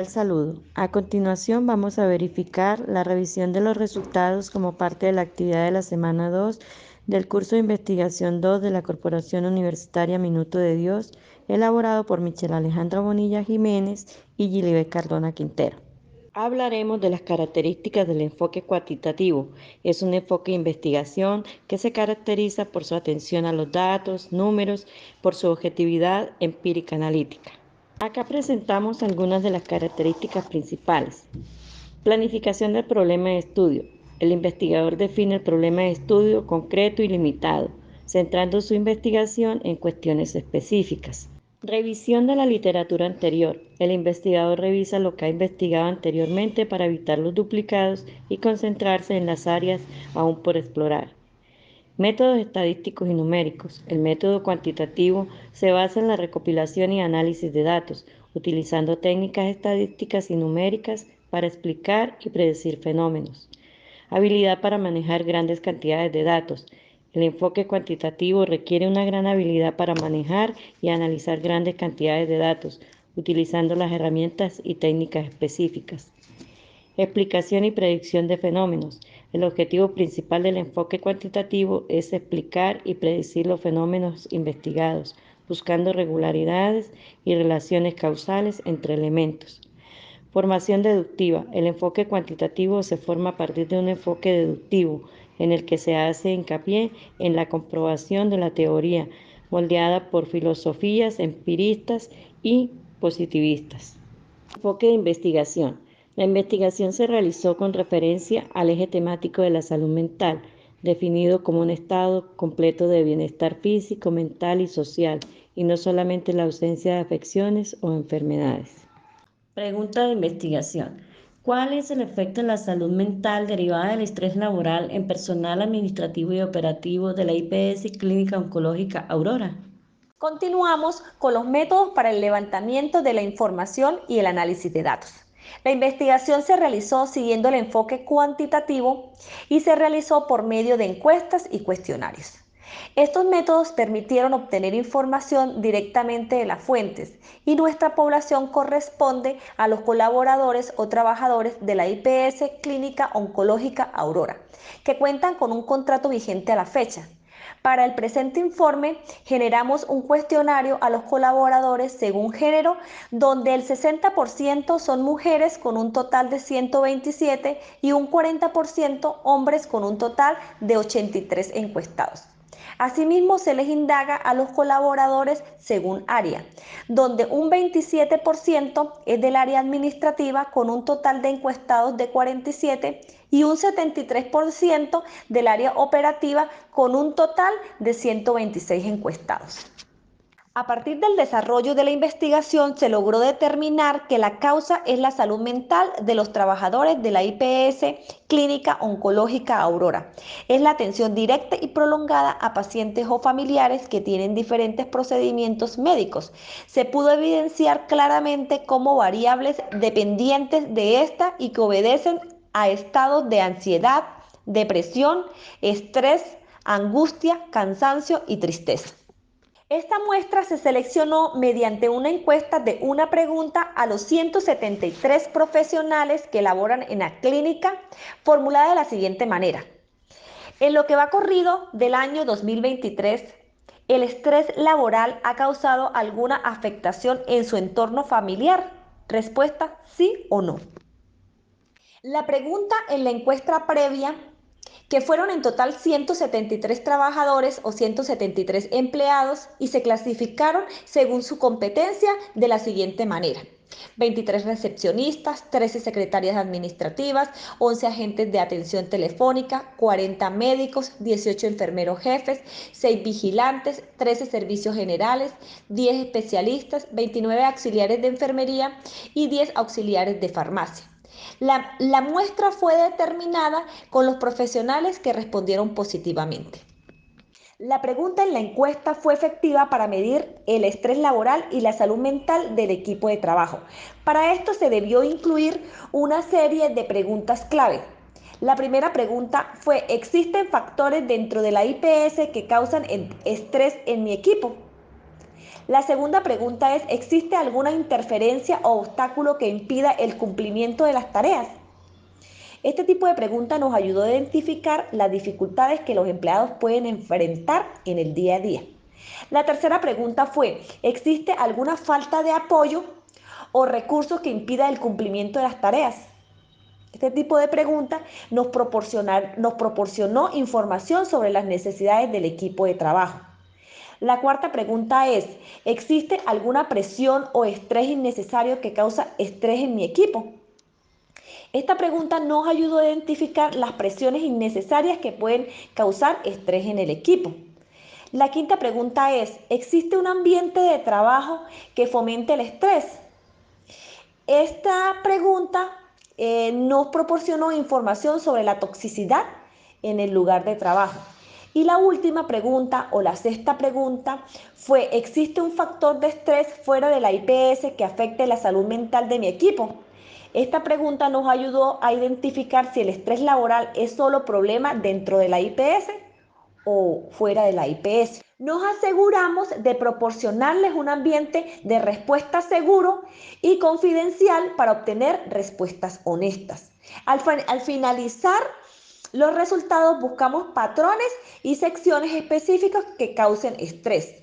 Saludo. A continuación vamos a verificar la revisión de los resultados como parte de la actividad de la semana 2 del curso de investigación 2 de la Corporación Universitaria Minuto de Dios, elaborado por Michelle Alejandra Bonilla Jiménez y Gilibet Cardona Quintero. Hablaremos de las características del enfoque cuantitativo. Es un enfoque de investigación que se caracteriza por su atención a los datos, números, por su objetividad empírica analítica. Acá presentamos algunas de las características principales. Planificación del problema de estudio. El investigador define el problema de estudio concreto y limitado, centrando su investigación en cuestiones específicas. Revisión de la literatura anterior. El investigador revisa lo que ha investigado anteriormente para evitar los duplicados y concentrarse en las áreas aún por explorar. Métodos estadísticos y numéricos. El método cuantitativo se basa en la recopilación y análisis de datos, utilizando técnicas estadísticas y numéricas para explicar y predecir fenómenos. Habilidad para manejar grandes cantidades de datos. El enfoque cuantitativo requiere una gran habilidad para manejar y analizar grandes cantidades de datos, utilizando las herramientas y técnicas específicas. Explicación y predicción de fenómenos. El objetivo principal del enfoque cuantitativo es explicar y predecir los fenómenos investigados, buscando regularidades y relaciones causales entre elementos. Formación deductiva. El enfoque cuantitativo se forma a partir de un enfoque deductivo, en el que se hace hincapié en la comprobación de la teoría, moldeada por filosofías empiristas y positivistas. Enfoque de investigación. La investigación se realizó con referencia al eje temático de la salud mental, definido como un estado completo de bienestar físico, mental y social, y no solamente la ausencia de afecciones o enfermedades. Pregunta de investigación. ¿Cuál es el efecto en la salud mental derivada del estrés laboral en personal administrativo y operativo de la IPS Clínica Oncológica Aurora? Continuamos con los métodos para el levantamiento de la información y el análisis de datos. La investigación se realizó siguiendo el enfoque cuantitativo y se realizó por medio de encuestas y cuestionarios. Estos métodos permitieron obtener información directamente de las fuentes y nuestra población corresponde a los colaboradores o trabajadores de la IPS Clínica Oncológica Aurora, que cuentan con un contrato vigente a la fecha. Para el presente informe, generamos un cuestionario a los colaboradores según género, donde el 60% son mujeres con un total de 127 y un 40% hombres con un total de 83 encuestados. Asimismo, se les indaga a los colaboradores según área, donde un 27% es del área administrativa con un total de encuestados de 47 y un 73% del área operativa con un total de 126 encuestados. A partir del desarrollo de la investigación se logró determinar que la causa es la salud mental de los trabajadores de la IPS Clínica Oncológica Aurora. Es la atención directa y prolongada a pacientes o familiares que tienen diferentes procedimientos médicos. Se pudo evidenciar claramente como variables dependientes de esta y que obedecen a estados de ansiedad, depresión, estrés, angustia, cansancio y tristeza. Esta muestra se seleccionó mediante una encuesta de una pregunta a los 173 profesionales que laboran en la clínica, formulada de la siguiente manera. En lo que va corrido del año 2023, ¿el estrés laboral ha causado alguna afectación en su entorno familiar? Respuesta, sí o no. La pregunta en la encuesta previa, que fueron en total 173 trabajadores o 173 empleados y se clasificaron según su competencia de la siguiente manera. 23 recepcionistas, 13 secretarias administrativas, 11 agentes de atención telefónica, 40 médicos, 18 enfermeros jefes, 6 vigilantes, 13 servicios generales, 10 especialistas, 29 auxiliares de enfermería y 10 auxiliares de farmacia. La muestra fue determinada con los profesionales que respondieron positivamente. La pregunta en la encuesta fue efectiva para medir el estrés laboral y la salud mental del equipo de trabajo. Para esto se debió incluir una serie de preguntas clave. La primera pregunta fue: ¿existen factores dentro de la IPS que causan estrés en mi equipo? La segunda pregunta es, ¿existe alguna interferencia o obstáculo que impida el cumplimiento de las tareas? Este tipo de pregunta nos ayudó a identificar las dificultades que los empleados pueden enfrentar en el día a día. La tercera pregunta fue, ¿existe alguna falta de apoyo o recursos que impida el cumplimiento de las tareas? Este tipo de pregunta nos proporcionó información sobre las necesidades del equipo de trabajo. La cuarta pregunta es, ¿existe alguna presión o estrés innecesario que causa estrés en mi equipo? Esta pregunta nos ayudó a identificar las presiones innecesarias que pueden causar estrés en el equipo. La quinta pregunta es, ¿existe un ambiente de trabajo que fomente el estrés? Esta pregunta nos proporcionó información sobre la toxicidad en el lugar de trabajo. Y la última pregunta o la sexta pregunta fue, ¿existe un factor de estrés fuera de la IPS que afecte la salud mental de mi equipo? Esta pregunta nos ayudó a identificar si el estrés laboral es solo problema dentro de la IPS o fuera de la IPS. Nos aseguramos de proporcionarles un ambiente de respuesta seguro y confidencial para obtener respuestas honestas. Al finalizar los resultados buscamos patrones y secciones específicas que causen estrés.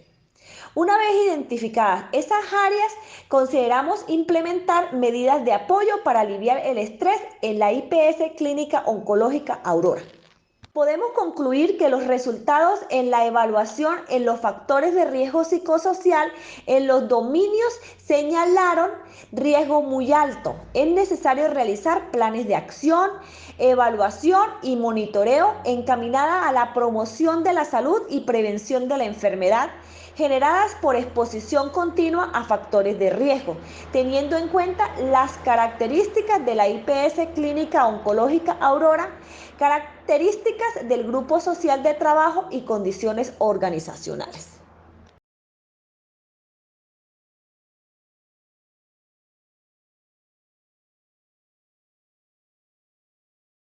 Una vez identificadas esas áreas, consideramos implementar medidas de apoyo para aliviar el estrés en la IPS Clínica Oncológica Aurora. Podemos concluir que los resultados en la evaluación en los factores de riesgo psicosocial en los dominios señalaron riesgo muy alto. Es necesario realizar planes de acción, evaluación y monitoreo encaminada a la promoción de la salud y prevención de la enfermedad generadas por exposición continua a factores de riesgo, teniendo en cuenta las características de la IPS Clínica Oncológica Aurora, características del grupo social de trabajo y condiciones organizacionales.